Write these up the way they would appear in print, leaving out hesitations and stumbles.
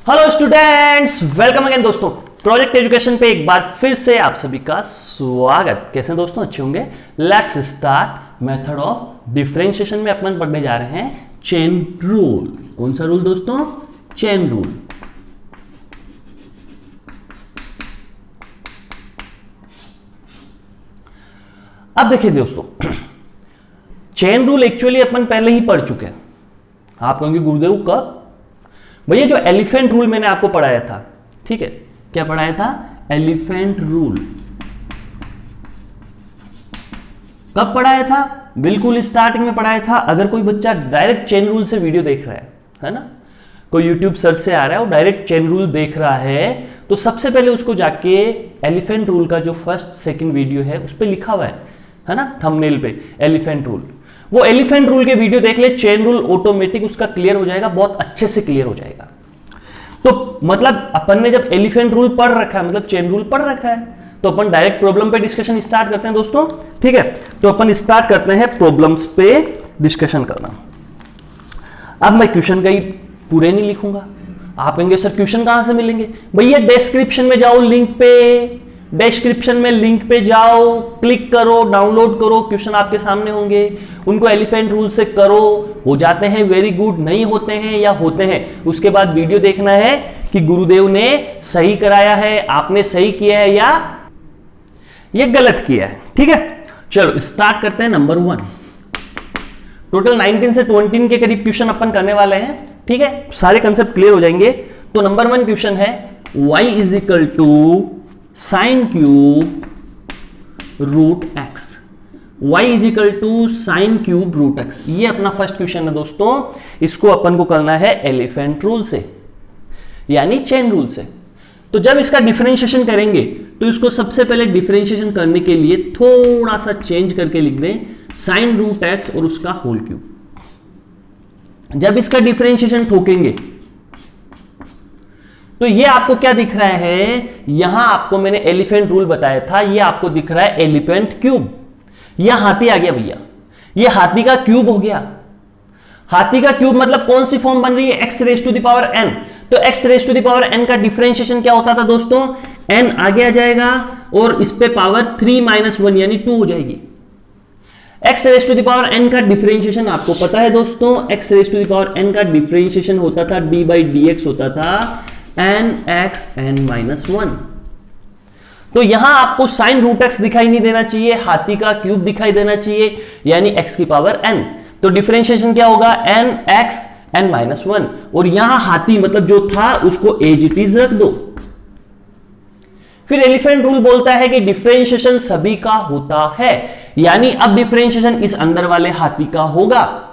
Hello students, welcome again दोस्तों। Project education पे एक बार फिर से आप सभी का स्वागत। कैसे हैं दोस्तों? अच्छे होंगे। Let's start method of differentiation में अपन पढ़ने जा रहे हैं चेन रूल। कौन सा रूल दोस्तों? Chain rule. अब देखिए दोस्तों, चेन रूल एक्चुअली अपन पहले ही पढ़ चुके हैं। आप कहोगे गुरुदेव कब? भैया जो एलिफेंट रूल मैंने आपको पढ़ाया था, ठीक है, क्या पढ़ाया था? Elephant rule. कब पढ़ाया था? बिल्कुल स्टार्टिंग में पढ़ाया था। अगर कोई बच्चा डायरेक्ट चेन रूल से वीडियो देख रहा है ना, कोई यूट्यूब सर्च से आ रहा है और डायरेक्ट चेन रूल देख रहा है, तो सबसे पहले उसको जाके एलिफेंट रूल का जो फर्स्ट सेकंड वीडियो है उस पर लिखा हुआ है ना, थंबनेल पे एलिफेंट रूल, वो एलिफेंट रूल के वीडियो देख ले। चेन रूल ऑटोमेटिक उसका क्लियर हो जाएगा, बहुत अच्छे से क्लियर हो जाएगा। तो मतलब अपन ने जब एलिफेंट रूल पढ़ रखा है, मतलब चेन रूल पढ़ रखा है, तो अपन डायरेक्ट प्रॉब्लम पे डिस्कशन स्टार्ट करते हैं दोस्तों। ठीक है, तो अपन स्टार्ट करते हैं प्रॉब्लम्स पे डिस्कशन करना। अब मैं क्वेश्चन कहीं पूरे नहीं लिखूंगा। आप कहेंगे सर क्वेश्चन कहां से मिलेंगे? भैया डिस्क्रिप्शन में जाओ, लिंक पे, डिस्क्रिप्शन में लिंक पे जाओ, क्लिक करो, डाउनलोड करो, क्वेश्चन आपके सामने होंगे, उनको एलिफेंट रूल से करो। हो जाते हैं वेरी गुड, नहीं होते हैं या होते हैं, उसके बाद वीडियो देखना है कि गुरुदेव ने सही कराया है, आपने सही किया है या ये गलत किया है। ठीक है, चलो स्टार्ट करते हैं। नंबर 1, टोटल 19 से 20 के करीब क्वेश्चन अपन करने वाले हैं। ठीक है, सारे कंसेप्ट क्लियर हो जाएंगे। तो नंबर 1 क्वेश्चन है y is equal to sine cube root x. y is equal to sine cube root x, ये अपना फर्स्ट क्वेश्चन है दोस्तों। इसको अपन को करना है एलिफेंट रूल से, यानी चेन रूल से। तो जब इसका डिफरेंशिएशन करेंगे तो इसको सबसे पहले डिफरेंशिएशन करने के लिए थोड़ा सा चेंज करके लिख दें, साइन रूट एक्स और उसका होल क्यूब। जब इसका डिफरेंशिएशन ठोकेंगे तो ये आपको क्या दिख रहा है? यहां आपको मैंने एलिफेंट रूल बताया था, ये आपको दिख रहा है एलिफेंट क्यूब। यह हाथी आ गया भैया, ये हाथी का क्यूब हो गया। हाथी का क्यूब मतलब कौन सी फॉर्म बन रही है? X raise to the power n. तो x raise to the power n का डिफरेंशिएशन क्या होता था दोस्तों? एन आगे आ जाएगा और इस पे पावर 3 - 1 यानी 2 हो जाएगी। X raise to the power n का डिफरेंशिएशन आपको पता है दोस्तों, x raise to the power n का डिफरेंशिएशन होता था d/dx होता था nxn-1। तो यहां आपको साइन रूट एक्स दिखाई नहीं देना चाहिए, हाथी का क्यूब दिखाई देना चाहिए, यानी x की पावर n। तो डिफरेंशिएशन क्या होगा? nxn-1। और यहां हाथी मतलब जो था उसको एज इट इज रख दो। फिर एलिफेंट रूल बोलता है कि डिफरेंशिएशन सभी का होता है, यानी अब डिफरेंशिएशन इस अंदर वाले हाथी का होगा।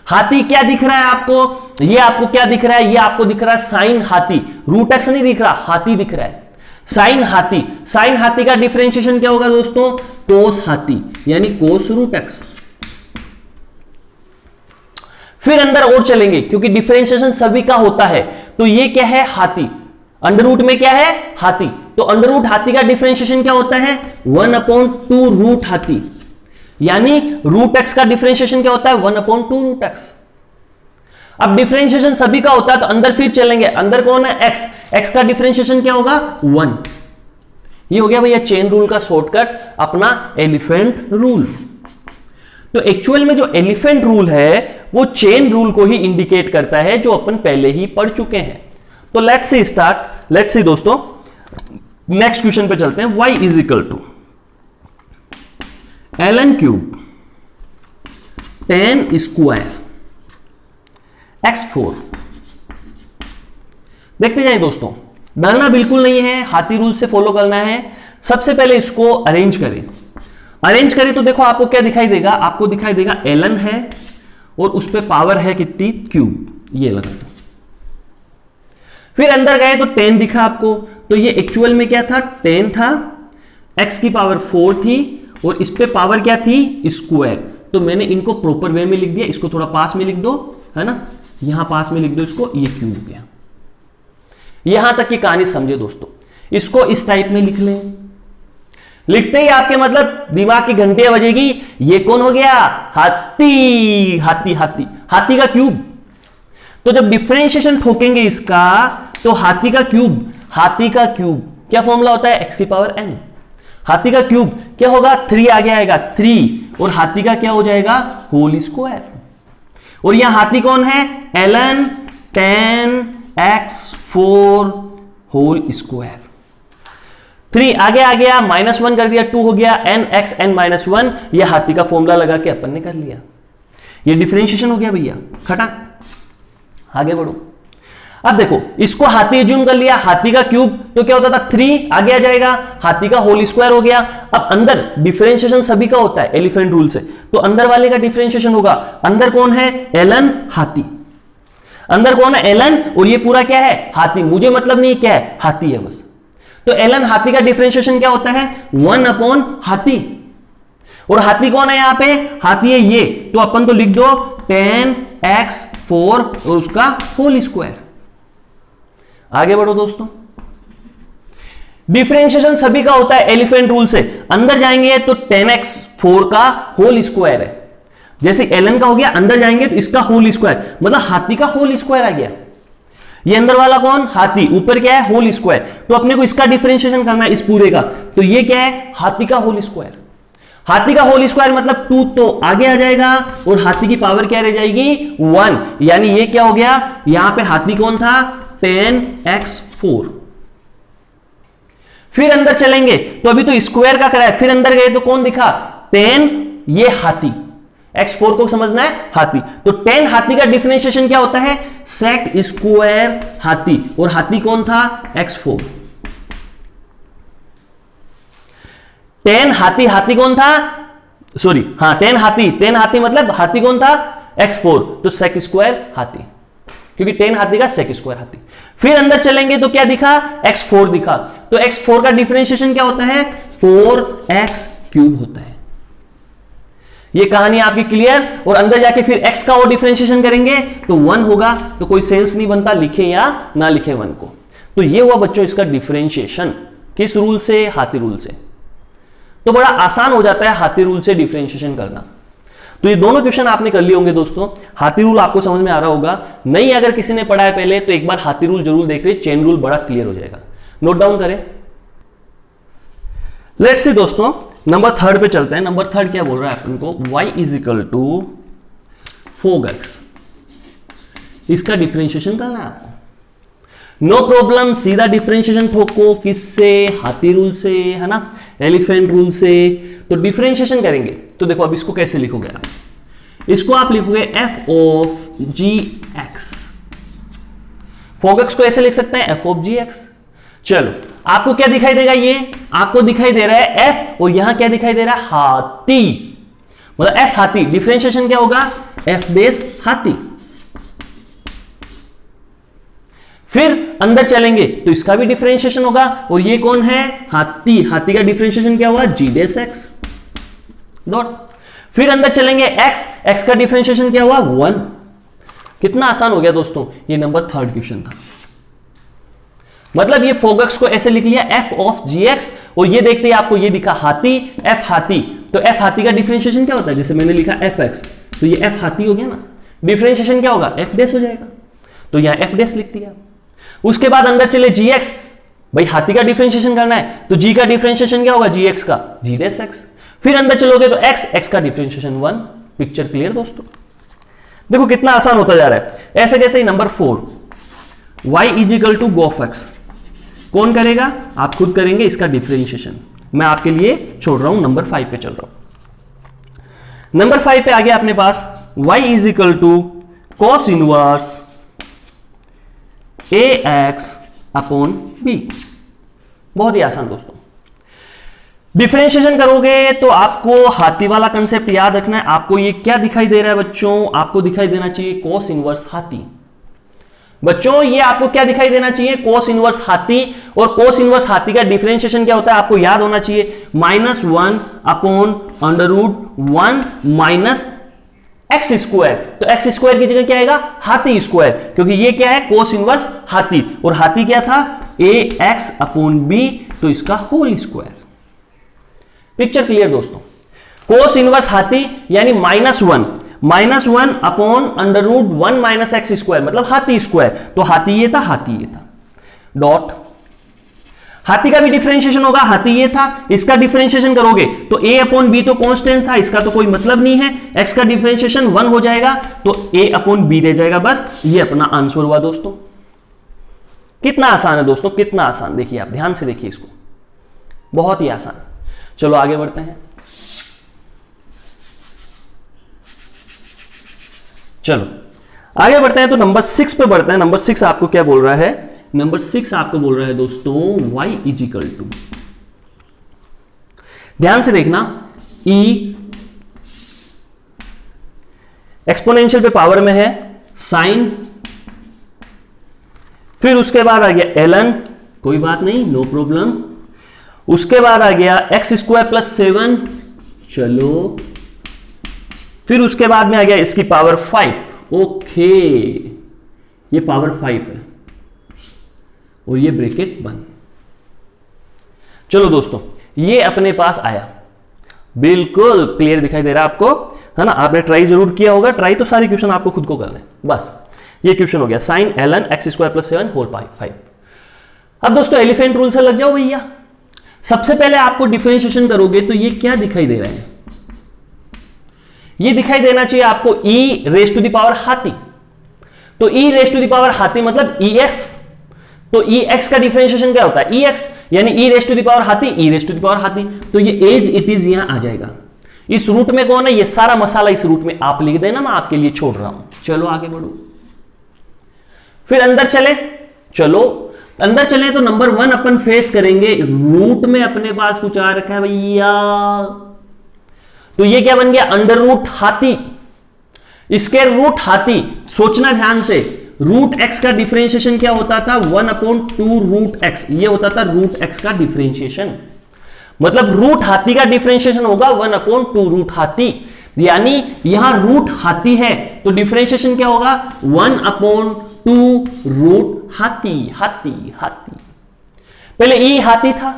हाथी क्या दिख रहा है आपको? ये आपको क्या दिख रहा है? ये आपको दिख रहा है साइन हाथी, रूट एक्स नहीं दिख रहा, हाथी दिख रहा है, साइन हाथी। साइन हाथी का डिफरेंशिएशन क्या होगा दोस्तों? कोस हाथी, यानी कोस रूट एक्स। फिर अंदर और चलेंगे क्योंकि डिफरेंशिएशन सभी का होता है। तो ये क्या है? हाथी। अंडर रूट में क्या है? हाथी। तो अंडर रूट हाथी का डिफरेंशिएशन क्या होता है? 1/2 रूट हाथी, यानी रूट एक्स का डिफरेंशिएशन क्या होता है? 1/2 रूट एक्स। अब डिफरेंशिएशन सभी का होता है तो अंदर फिर चलेंगे। अंदर कौन है? एक्स। एक्स का डिफरेंशिएशन क्या होगा? 1। ये हो गया भैया चेन रूल का शॉर्टकट, अपना एलिफेंट रूल। तो एक्चुअल में जो एलिफेंट रूल है वो चेन रूल को ही इंडिकेट करता है, जो अपन पहले ही पढ़ चुके हैं। तो let's see start, let's see दोस्तों, नेक्स्ट क्वेश्चन पे चलते हैं। y is equal to ln cube tan square x4। देखते जाए दोस्तों, डरना बिल्कुल नहीं है, हाथी रूल से फॉलो करना है। सबसे पहले इसको अरेंज करें। अरेंज करें तो देखो आपको क्या दिखाई देगा? आपको दिखाई देगा ln है और उस पर पावर है कितनी? क्यूब। ये लगा दो। फिर अंदर गए तो 10 दिखा आपको, तो ये एक्चुअल में क्या था? 10 था, x की पावर 4 थी और इस पे पावर क्या थी? स्क्वायर। तो मैंने इनको प्रॉपर वे में लिख दिया। इसको थोड़ा पास में लिख दो, है ना, यहां पास में लिख दो इसको, ये क्यूब हो गया। यहां तक की कहानी समझे दोस्तों। इसको इस टाइप में लिख लें। लिखते ही आपके मतलब दिमाग की घंटियां बजेगी, ये कौन हो गया? हाथी। हाथी हाथी हाथी का क्यूब। तो जब डिफरेंशिएशन ठोकेंगे इसका, तो हाथी का क्यूब क्या फॉर्मूला होता है, x की पावर n। हाथी का क्यूब क्या होगा, 3 आगे आएगा 3, और हाथी का क्या हो जाएगा, होल स्क्वायर। और यहां हाथी कौन है, ln tan x4 whole square. 3 आगे आ गया, -1 कर दिया, 2 हो गया, nx n -1। यह हाथी का फॉर्मूला लगा के अपन ने कर लिया। ये डिफरेंशिएशन हो गया भैया, खटा। आगे बढ़ो। अब देखो, इसको हाथी एज्यूम कर लिया, हाथी का क्यूब तो क्या होता था 3 आगे आ जाएगा, हाथी का होल स्क्वायर हो गया। अब अंदर डिफरेंशिएशन सभी का होता है एलिफेंट रूल से, तो अंदर वाले का डिफरेंशिएशन होगा। अंदर कौन है, ln हाथी। अंदर कौन है, ln, और ये पूरा क्या है, हाथी। मुझे मतलब नहीं क्या है, हाथी है बस। तो ln हाथी का डिफरेंशिएशन क्या होता है, 1 हाथी। और हाथी कौन है यहां पे, हाथी है ये, तो अपन तो लिख दो tan x4 और उसका होल स्क्वायर। आगे बढ़ो दोस्तों। डिफरेंशिएशन सभी का होता है एलिफेंट रूल से। अंदर जाएंगे तो tan x4 का होल स्क्वायर है, जैसे ln का हो गया, अंदर जाएंगे तो इसका होल स्क्वायर, मतलब हाथी का होल स्क्वायर आ गया। ये अंदर वाला कौन, हाथी, ऊपर क्या है, होल स्क्वायर। तो अपने को इसका डिफरेंशिएशन करना है इस पूरे का, तो ये क्या है, हाथी का होल स्क्वायर। हाथी का होल स्क्वायर मतलब 2 तो आगे आ जाएगा, और हाथी की पावर क्या रह जाएगी, 1। यानी ये क्या हो गया, यहां पे हाथी कौन था, tan x4। फिर अंदर चलेंगे तो अभी तो स्क्वायर का करा है, फिर अंदर गए तो कौन दिखा, tan, ये हाथी, x4 को समझना है हाथी। तो tan हाथी का डिफरेंशिएशन क्या होता है, sec स्क्वायर हाथी, और हाथी कौन था, x4। tan हाथी कौन था, सॉरी, हाँ tan हाथी मतलब हाथी कौन था, x4, तो sec स्क्वायर हाथी, क्योंकि tan हाथी का sec स्क्वायर हाथी। फिर अंदर चलेंगे तो क्या दिखा, x4 दिखा। तो x4 का डिफरेंशिएशन क्या होता है, 4x³ होता है। ये कहानी आपकी क्लियर। और अंदर जाके फिर x का और डिफरेंशिएशन करेंगे तो 1 होगा, तो कोई सेंस नहीं बनता लिखे या ना लिखे 1 को। तो ये हुआ बच्चों इसका डिफरेंशिएशन, किस रूल से, हाथी रूल से। तो बड़ा आसान हो जाता है हाथी रूल से डिफरेंशिएशन करना। तो ये दोनों क्वेश्चन आपने कर लिए होंगे दोस्तों। हाथी रूल आपको समझ में आ रहा होगा, नहीं अगर किसी ने पढ़ा है पहले तो एक बार हाथी रूल जरूर देख ले, चेन रूल बड़ा क्लियर हो जाएगा। नोट डाउन करें। लेट्स सी दोस्तों, नंबर 3 पे चलते हैं। नंबर 3 क्या बोल रहा है अपन को, y = 4x। इसका डिफरेंशिएशन करना है आपको। नो प्रॉब्लम, सीधा डिफरेंशिएशन ठोको, किससे, हाथी रूल से, है ना, एलिफेंट रूल से। तो डिफरेंशिएशन करेंगे तो देखो अब इसको कैसे लिखोगे आप, इसको आप लिखोगे f(g(x). 4x को ऐसे लिख सकते हैं f(g(x). चलो आपको क्या दिखाई देगा, ये आपको दिखाई दे रहा है f, और यहां क्या दिखाई दे रहा है, हाथी, मतलब f हाथी। डिफरेंशिएशन क्या होगा, f' हाथी। फिर अंदर चलेंगे तो इसका भी डिफरेंशिएशन होगा, और ये कौन है, हाथी। हाथी का डिफरेंशिएशन क्या हुआ, g'(x). डॉट। फिर अंदर चलेंगे x का डिफरेंशिएशन क्या हुआ, 1। कितना आसान हो गया दोस्तों, ये नंबर 3 क्वेश्चन था। मतलब ये 4x को ऐसे लिख लिया f(g(x), और ये देखते ही आपको ये दिखा हाथी, f हाथी। तो f हाथी का डिफरेंशिएशन क्या होता है, जैसे मैंने लिखा fx, तो ये f हाथी हो गया ना, डिफरेंशिएशन क्या होगा, f' हो जाएगा, तो यहां f' लिख दिया। उसके बाद अंदर चले gx, भाई हाथी का डिफरेंशिएशन करना है तो g का डिफरेंशिएशन क्या होगा, gx का g'(x). फिर अंदर चलोगे तो x का डिफरेंशिएशन 1। पिक्चर क्लियर दोस्तों, देखो कितना आसान होता जा रहा है। ऐसे कैसे ही नंबर 4, y = gof(x). कौन करेगा, आप खुद करेंगे इसका डिफरेंशिएशन, मैं आपके लिए छोड़ रहा हूं। नंबर 5 पे चल रहा हूं। नंबर 5 पे आ गया अपने पास y = cos इनवर्स ax/b। बहुत ही आसान दोस्तों। डिफरेंशिएशन करोगे तो आपको हाथी वाला कंसेप्ट याद रखना है। आपको ये क्या दिखाई दे रहा है बच्चों, आपको दिखाई देना चाहिए cos इनवर्स हाथी। बच्चों ये आपको क्या दिखाई देना चाहिए, cos इनवर्स हाथी। और cos इनवर्स हाथी का डिफरेंशिएशन क्या होता है, आपको याद होना चाहिए, -1/√1 x²। तो x² की जगह क्या आएगा, हाथी स्क्वायर, क्योंकि ये क्या है, cos इनवर्स हाथी, और हाथी क्या था, ax/b, तो इसका होल स्क्वायर। पिक्चर क्लियर दोस्तों। cos इनवर्स हाथी यानी -1, -1 अपॉन √1 माइनस एक्स स्क्वायर, मतलब हाथी स्क्वायर, तो हाथी ये था, हाथी ये था, डॉट हाथी का भी डिफरेंशिएशन होगा, हाथी ये था, इसका डिफरेंशिएशन करोगे तो a अपॉन बी तो कांस्टेंट था, इसका तो कोई मतलब नहीं है, x का डिफरेंशिएशन 1 हो जाएगा तो a अपॉन बी रह जाएगा, बस ये अपना आंसर हुआ दोस्तों। कितना आसान है दोस्तों, कितना आसान, देखिए आप ध्यान से देखिए इसको, बहुत ही आसान। चलो आगे बढ़ते हैं, चलो आगे बढ़ते हैं, तो नंबर 6 पे बढ़ते हैं। नंबर 6 आपको क्या बोल रहा है, नंबर 6 आपको बोल रहा है दोस्तों y इजिकल टू, ध्यान से देखना, e एक्सपोनेंशियल पे पावर में है साइन, फिर उसके बाद आ गया ln, कोई बात नहीं, नो प्रॉब्लम, उसके बाद आ गया एक्स स्क्वायर प्लस 7, चलो, फिर उसके बाद में आ गया इसकी पावर 5, ओके, ये पावर 5 है और ये ब्रैकेट बंद। चलो दोस्तों ये अपने पास आया, बिल्कुल क्लियर दिखाई दे रहा है आपको, है ना, आपने ट्राई जरूर किया होगा, ट्राई तो सारे क्वेश्चन आपको खुद को करना है, बस ये क्वेश्चन हो गया, sine ln x square plus 7 whole pi 5। अब दोस्तों एलिफेंट रूल से लग जाओ भैया, सबसे पहले आपको डिफरेंशिएशन करोगे तो ये क्या दिखाई दे रहा है, ये दिखाई देना चाहिए आपको e raise to the power हाथी, तो e raise to the power हाथी मतलब ex, तो ex का डिफरेंशिएशन क्या होता है ex, यानी e raise to the power हाथी, e raise to the power हाथी, तो ये एज इट इज यहां आ जाएगा। इस रूट में कौन है, ये सारा मसाला इस रूट में आप लिख देना, मैं आपके लिए छोड़ रहा हूं। चलो आगे बढ़ो, फिर अंदर चले, चलो अंदर चले तो नंबर 1 अपन फेस करेंगे, रूट में अपने पास कुछ आ रखा है भैया, तो ये क्या बन गया, अंडर रूट हाथी, स्क्वायर रूट हाथी। सोचना ध्यान से, रूट एक्स का डिफरेंशिएशन क्या होता था, 1/2 रूट एक्स, ये होता था रूट एक्स का डिफरेंशिएशन, मतलब रूट हाथी का डिफरेंशिएशन होगा 1/2 रूट हाथी, यानी यहां रूट हाथी है तो डिफरेंशिएशन क्या होगा 1/2 रूट हाथी, हाथी हाथी। पहले ई हाथी था,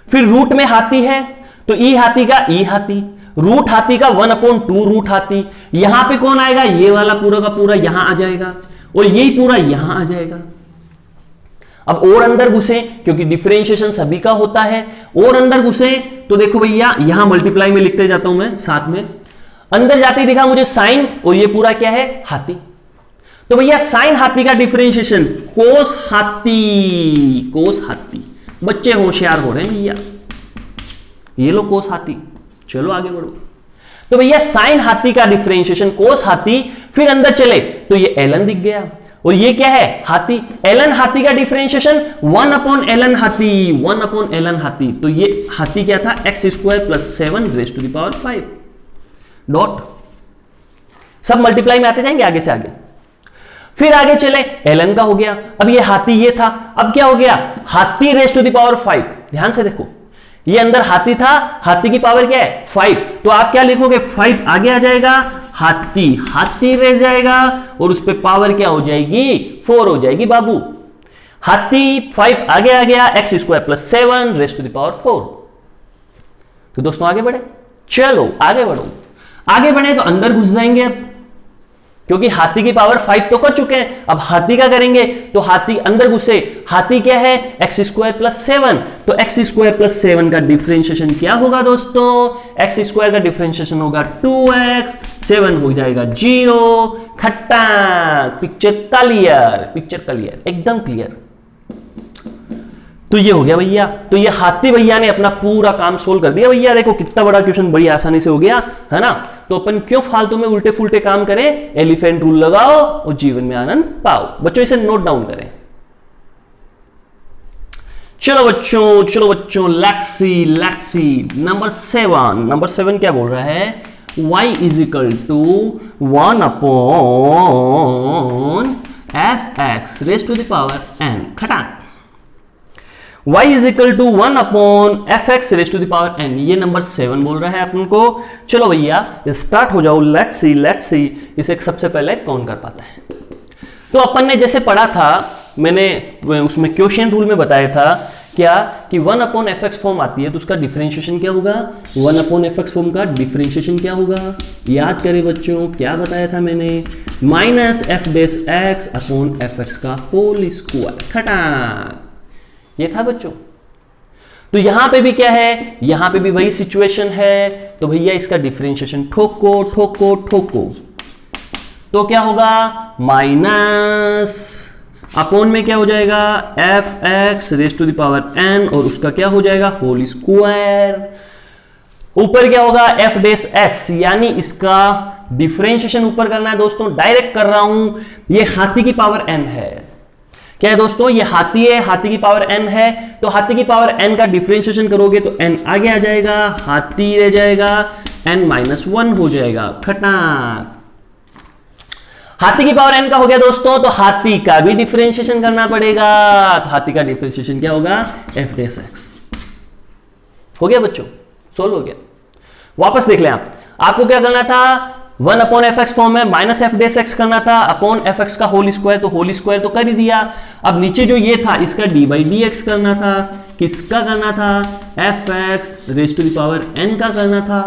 फिर रूट में हाथी है तो ई हाथी का ई हाथी, रूट हाथी का 1/2 रूट हाथी, यहां पे कौन आएगा, ये वाला पूरा का पूरा यहां आ जाएगा और यही पूरा यहां आ जाएगा। अब और अंदर घुसे, क्योंकि डिफरेंशिएशन सभी का होता है, और अंदर घुसे तो देखो भैया यहां मल्टीप्लाई में लिखते जाता हूं मैं साथ में, अंदर जाते ही दिखा मुझे साइन और ये पूरा क्या है हाथी, तो भैया साइन हाथी का डिफरेंशिएशन कोस हाथी, कोस हाथी। बच्चे होशियार हो रहे हैं भैया, ये लो कोस हाथी। चलो आगे बढ़ो, तो भैया साइन हाथी का डिफरेंशिएशन कोस हाथी, फिर अंदर चले तो ये ln दिख गया और ये क्या है हाथी, ln हाथी का डिफरेंशिएशन 1/ln हाथी, 1/ln हाथी, तो ये हाथी क्या था x square plus 7 raise to the power 5 dot, सब मल्टीप्लाई में आते जाएंगे आगे से आगे। फिर आगे चले ln का हो गया, अब ये हाथी ये था, अब क्या हो गया हाथी रेज टू द पावर 5। ध्यान से देखो, ये अंदर हाथी था, हाथी की पावर क्या है 5, तो आप क्या लिखोगे 5 आगे आ जाएगा, हाथी हाथी रह जाएगा और उस पर पावर क्या हो जाएगी 4 हो जाएगी बाबू, हाथी 5 आगे आ गया, x square plus 7 raise to the power 4। तो दोस्तों आगे बढ़े, चलो आगे बढ़ो, आगे बढ़े तो अंदर घुस जाएंगे अब, क्योंकि हाथी की पावर 5 तो कर चुके हैं, अब हाथी का करेंगे तो हाथी अंदर घुसे, हाथी क्या है एक्स स्क्वायर प्लस 7, तो एक्स स्क्वायर प्लस 7 का डिफरेंशिएशन क्या होगा दोस्तों, एक्स स्क्वायर का डिफरेंशिएशन होगा 2x, 7 हो जाएगा 0, खट्टा, पिक्चर क्लियर, पिक्चर क्लियर, एकदम क्लियर। तो ये हो गया भैया, तो ये हाथी भैया ने अपना पूरा काम सोल्व कर दिया भैया, देखो कितना बड़ा क्वेश्चन बड़ी आसानी से हो गया है ना। तो अपन क्यों फालतू में उल्टे फुलटे काम करें, एलिफेंट रूल लगाओ और जीवन में आनंद पाओ। बच्चों इसे नोट डाउन करें। चलो बच्चों लेट्स सी नंबर 7 क्या बोल रहा है, y is equal to 1/fx raise to the power n, खटाक, y is equal to 1/fx raise to the power n, ये नंबर 7 बोल रहा है अपन को। चलो भैया स्टार्ट हो जाओ, लेट्स सी इसे सबसे पहले कौन कर पाता है। तो अपन ने जैसे पढ़ा था, मैंने उसमें क्वेश्चन रूल में बताया था क्या कि 1 अपॉन एफ एक्स फॉर्म आती है तो उसका डिफरेंशिएशन क्या होगा, 1 अपॉन एफ एक्स फॉर्म का डिफरेंशिएशन क्या होगा, याद करें बच्चों क्या बताया था मैंने, minus F dash x upon F x का होल स्क्वायर, खटाक। ये था बच्चों। तो यहां पे भी क्या है, यहां पे भी वही सिचुएशन है, तो भैया इसका डिफरेंशिएशन ठोको ठोको ठोको, तो क्या होगा माइनस अपॉन में क्या हो जाएगा f x raise to the power n और उसका क्या हो जाएगा होल स्क्वायर, ऊपर क्या होगा एफ डेस एक्स, यानी इसका डिफरेंशिएशन ऊपर करना है दोस्तों, डायरेक्ट कर रहा हूं, ये हाथी की पावर एन है, क्या है दोस्तों ये हाथी है, हाथी की पावर एन है, तो हाथी की पावर एन का डिफरेंशिएशन करोगे तो एन आगे आ जाएगा, हाथी रह जाएगा, एन माइनस 1 हो जाएगा, खटाक। हाथी की पावर एन का हो गया दोस्तों, तो हाथी का भी डिफरेंशिएशन करना पड़ेगा, तो हाथी का डिफरेंशिएशन क्या होगा एफ डेस एक्स। हो गया बच्चों, सोल्व हो गया। वापस देख लें आपको क्या करना था, 1 अपॉन एफ एक्स फॉर्म में माइनस एफ डेस एक्स करना था अपॉन एफ एक्स का होल स्क्वायर, तो होल स्क्वायर तो कर ही दिया। अब नीचे जो ये था इसका डी बाई डी एक्स करना था, किसका करना था f x raise to the power n का करना था,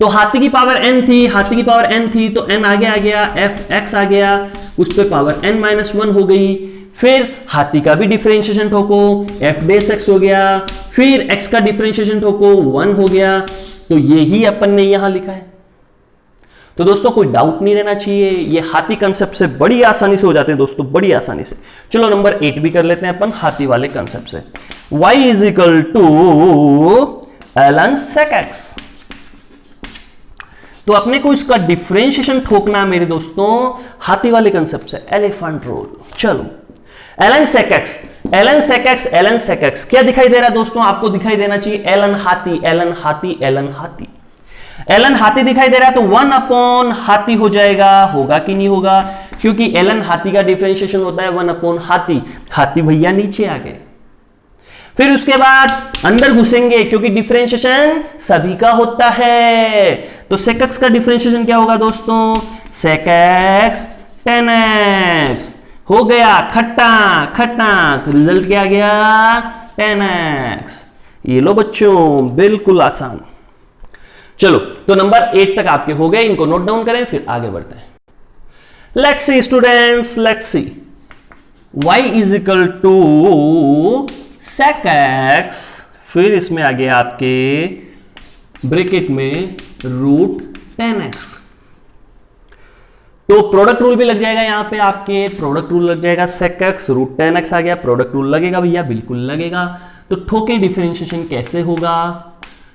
तो हाथी की पावर एन थी, हाथी की पावर एन थी तो एन आगे आ गया, एफ एक्स आ गया, उस पर पावर एन माइनस 1 हो गई, फिर हाथी का भी डिफरेंशिएशन ठोको एफ डेस एक्स हो गया, फिर एक्स का डिफरेंशिएशन ठोको 1 हो गया, तो ये ही अपन ने यहां लिखा है। तो दोस्तों कोई डाउट नहीं रहना चाहिए, ये हाथी कंसेप्ट से बड़ी आसानी से हो जाते हैं दोस्तों, बड़ी आसानी से। चलो नंबर 8 भी कर लेते हैं अपन हाथी वाले कंसेप्ट से। y is equal to ln sec x, तो अपने को इसका डिफरेंशिएशन ठोकना है मेरे दोस्तों हाथी वाले कंसेप्ट से, एलिफेंट रूल। चलो ln sec x, ln sec x, ln sec x क्या दिखाई दे रहा है दोस्तों, आपको दिखाई देना चाहिए ln हाथी, ln हाथी, ln हाथी, ln हाथी दिखाई दे रहा है, तो 1 अपॉन हाथी हो जाएगा, होगा कि नहीं होगा, क्योंकि ln हाथी का डिफरेंशिएशन होता है 1 अपॉन हाथी, हाथी भैया नीचे आ गए। फिर उसके बाद अंदर घुसेंगे क्योंकि डिफरेंशिएशन सभी का होता है, तो sec x का डिफरेंशिएशन क्या होगा दोस्तों, sec x tan x हो गया, खट्टा खट्टा, रिजल्ट क्या आ गया tan x। ये लो बच्चों बिल्कुल आसान। चलो तो नंबर 8 तक आपके हो गए, इनको नोट डाउन करें फिर आगे बढ़ते हैं। Let's see students, let's see y is equal to sec x, फिर इसमें आ गया आपके ब्रैकेट में रूट tan x, तो प्रोडक्ट रूल भी लग जाएगा यहां पे, आपके प्रोडक्ट रूल लग जाएगा, sec x root tan x आ गया, प्रोडक्ट रूल लगेगा भैया, बिल्कुल लगेगा। तो ठोके डिफरेंशिएशन कैसे होगा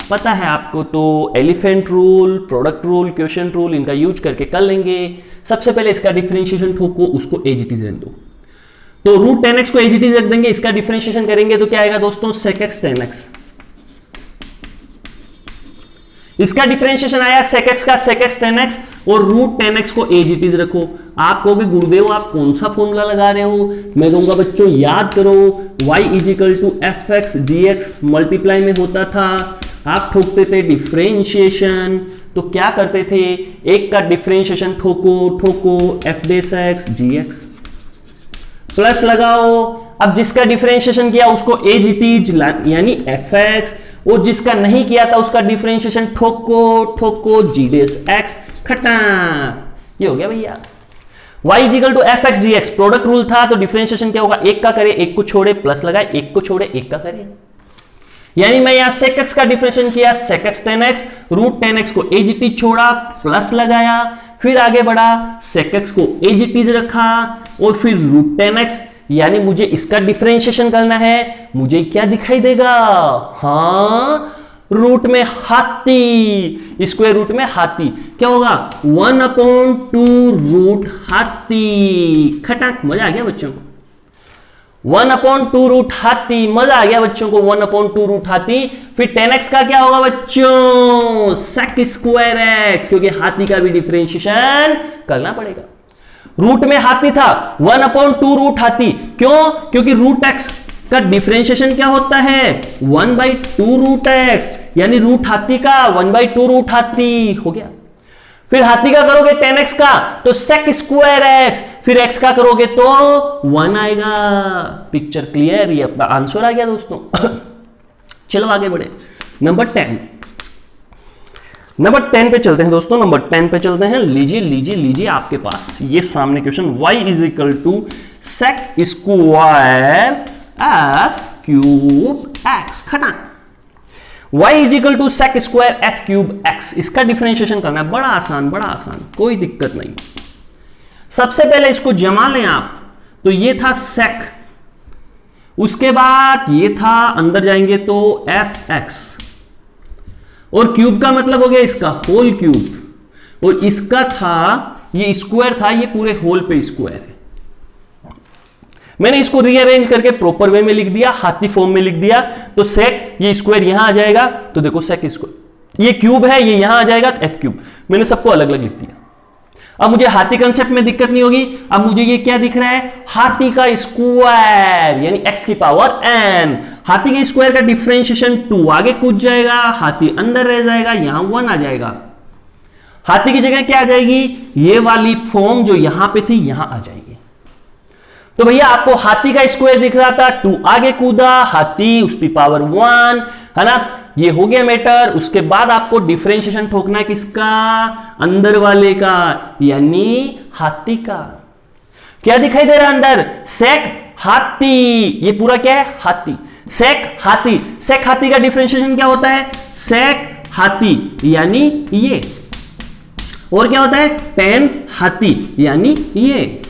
पता है आपको, तो elephant rule, product rule, question rule इनका यूज करके कर लेंगे। सबसे पहले इसका डिफरेंशिएशन ठोको, उसको एज इट इज रहने दो, तो रूट tan x को एज इट इज रख देंगे, इसका डिफरेंशिएशन करेंगे तो क्या आएगा दोस्तों sec x tan x, इसका डिफरेंशिएशन आया sec x का sec x tan x, और रूट tan x को एज इट इज रखो। आप कहोगे गुरुदेव आप कौन सा फॉर्मूला लगा रहे हो, मैं कहूंगा बच्चों याद करो y is equal to f x g x multiply में होता था, आप ठोकते थे डिफरेंशिएशन, तो क्या करते थे एक का differentiation ठोको ठोको F dash x g x, plus लगाओ, अब जिसका डिफरेंशिएशन किया उसको एज इट इज यानी एफ एक्स, और जिसका नहीं किया था उसका डिफरेंशिएशन ठोको ठोको जी डेस एक्स, खटा। ये हो गया भैया y equal to f x g x, product rule था तो डिफरेंशिएशन क्या होगा, एक का करे एक को छोड़े, प्लस लगाए, एक को छोड़े एक का करे, यानी मैं यहां sec x का डिफरेंशिएशन किया sec x tan x, root tan x को एज इट इज छोड़ा, प्लस लगाया, फिर आगे बढ़ा sec x को एज इट इज रखा, और फिर रूट tan x, यानी मुझे इसका डिफरेंशिएशन करना है, मुझे क्या दिखाई देगा, हाँ रूट में हाथी, स्क्वायर रूट में हाथी, क्या होगा 1 अपॉन 2 रूट हाथी, खटाक, मजा आ गया बच्चों को, 1 अपॉन 2 रूट हाथी, मजा आ गया बच्चों को, 1 अपॉन 2 रूट हाथी। फिर tan x का क्या होगा बच्चों sec स्क्वायर x, क्योंकि हाथी का भी डिफरेंशिएशन करना पड़ेगा, रूट में हाथी था 1 अपॉन 2 रूट हाथी, क्यों, क्योंकि रूट x का डिफरेंशिएशन क्या होता है 1/2 रूट x, यानी रूट हाथी का 1/2 रूट हाथी हो गया। फिर हाथी का करोगे tan x का तो sec स्क्वायर x, फिर x का करोगे तो 1 आएगा। पिक्चर क्लियर, ये अपना आंसर आ गया दोस्तों। चलो आगे बढ़े, नंबर 10 पे चलते हैं दोस्तों। नंबर 10 पे चलते हैं। लीजिए आपके पास ये सामने question, y is equal to sec square f cube x। खटा y is equal to sec square f cube x। इसका डिफरेंशिएशन करना है, बड़ा आसान, कोई दिक्कत नहीं। सबसे पहले इसको जमा लें आप, तो ये था sec, उसके बाद ये था, अंदर जाएंगे तो fx, और क्यूब का मतलब हो गया इसका होल क्यूब, और इसका था ये स्क्वायर था, ये पूरे होल पे स्क्वायर है। मैंने इसको रीअरेंज करके प्रॉपर वे में लिख दिया, हाथी फॉर्म में लिख दिया, तो सेक ये स्क्वायर यहां आ जाएगा, तो देखो सेक स्क्वायर, ये क्यूब है, ये यहां आ जाएगा तो एफ क्यूब। मैंने सबको अलग अलग लिख दिया। अब मुझे हाथी कंसेप्ट में दिक्कत नहीं होगी। अब मुझे ये क्या दिख रहा है, हाथी का स्क्वायर यानी x की पावर n। हाथी के स्क्वायर का डिफरेंशिएशन 2, आगे कूद जाएगा, हाथी अंदर रह जाएगा, यहां 1 आ जाएगा। हाथी की जगह क्या आ जाएगी, ये वाली फॉर्म जो यहां पे थी यहां आ जाएगी। तो भैया आपको हाथी का स्क्वायर दिख रहा था, 2 आगे कूदा, हाथी उसकी पावर 1 है ना, ये हो गया मैटर। उसके बाद आपको डिफरेंशिएशन ठोकना है किसका, अंदर वाले का, यानी हाथी का। क्या दिखाई दे रहा है अंदर, सेक हाथी, ये पूरा क्या है हाथी, सेक हाथी। सेक हाथी का डिफरेंशिएशन क्या होता है, सेक हाथी यानी ये, और क्या होता है टेन हाथी यानी ये।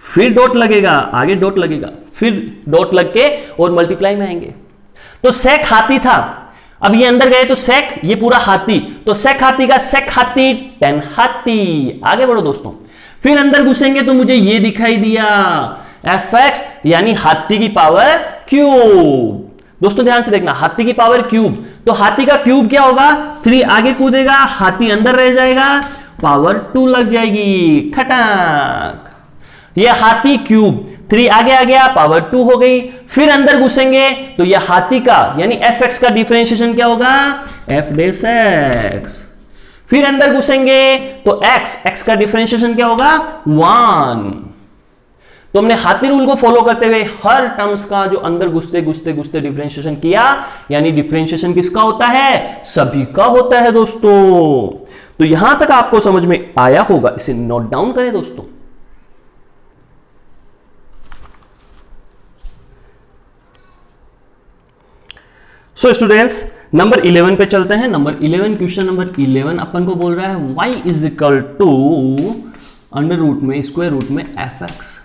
फिर डॉट लगेगा, आगे डॉट लगेगा, फिर डॉट लग के और मल्टीप्लाई में आएंगे। तो सेक हाथी था, अब ये अंदर गए तो सेक, ये पूरा हाथी, तो सेक हाथी का सेक हाथी 10 हाथी। आगे बढ़ो दोस्तों, फिर अंदर घुसेंगे तो मुझे ये दिखाई दिया fx यानी हाथी की पावर क्यूब। दोस्तों ध्यान से देखना, हाथी की पावर क्यूब, तो हाथी का क्यूब क्या होगा, 3 आगे कूदेगा, हाथी अंदर रह जाएगा, पावर 2 लग जाएगी, खटाक। ये हाथी क्यूब, 3 आगे आ गया, पावर 2 हो गई। फिर अंदर घुसेंगे तो ये हाथी का यानी fx का डिफरेंशिएशन क्या होगा, f डेश x। फिर अंदर घुसेंगे तो x का डिफरेंशिएशन क्या होगा 1। तो हमने हाथी रूल को फॉलो करते हुए हर टर्म्स का जो अंदर घुसते घुसते घुसते डिफरेंशिएशन किया, यानी डिफरेंशिएशन किसका होता है, सभी का होता है दोस्तों। तो यहां तक आपको समझ में आया होगा, इसे नोट डाउन करें दोस्तों। सो स्टूडेंट्स नंबर 11 पे चलते हैं। नंबर 11, क्वेश्चन नंबर 11 अपन को बोल रहा है y is equal to under root में स्क्वायर रूट में fx।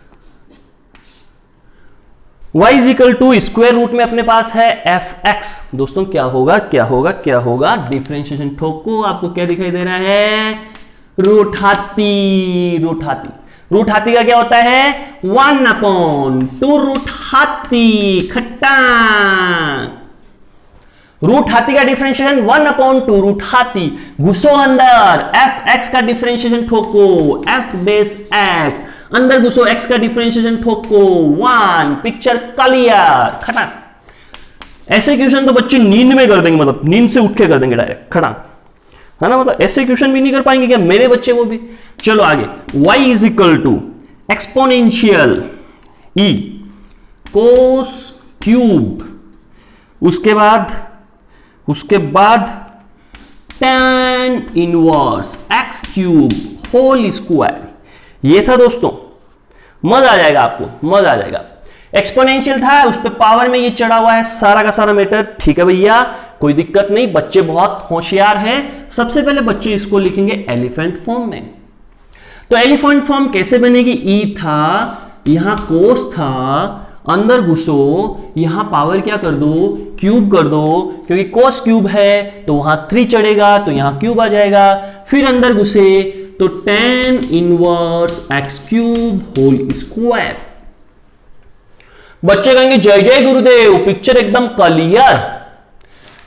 y is equal to square root में अपने पास है fx। दोस्तों क्या होगा क्या होगा क्या होगा, डिफरेंशिएशन ठोको, आपको क्या दिखाई दे रहा है, रूट हाथी। रूट हाथी, रूट हाथी का क्या होता है 1/2 रूट हाथी, खट्टा। रूट हाथी का डिफरेंशिएशन 1/2 रूट हाथी, घुसो अंदर, fx का डिफरेंशिएशन ठोको, f डेश x, अंदर घुसो, x का डिफरेंशिएशन ठोको 1, पिक्चर क्लियर, खटा। ऐसे क्वेश्चन तो बच्चे नींद में कर देंगे, मतलब नींद से उठ के कर देंगे डायरेक्ट, खड़ा है ना, मतलब ऐसे क्वेश्चन भी नहीं कर पाएंगे क्या मेरे बच्चे, वो भी। चलो आगे, y is equal to exponential e cos cube, उसके बाद tan inverse x cube whole square. ये था दोस्तों, मजा आ जाएगा आपको, मजा आ जाएगा। एक्सपोनेंशियल था, उस पे पावर में ये चढ़ा हुआ है, सारा का सारा मैटर, ठीक है भैया, कोई दिक्कत नहीं, बच्चे बहुत होशियार हैं। सबसे पहले बच्चे इसको लिखेंगे एलिफेंट फॉर्म में। तो एलिफेंट फॉर्म कैसे बनेगी, ई था, यहां कोस था, अंदर घुसो, यहां पावर क्या कर दो, क्यूब कर दो, क्योंकि कोस क्यूब है तो वहां 3 चढ़ेगा तो यहां क्यूब आ जाएगा। फिर अंदर घुसे तो tan inverse x cube whole square. बच्चे कहेंगे जय जय गुरुदेव, पिक्चर एकदम क्लियर।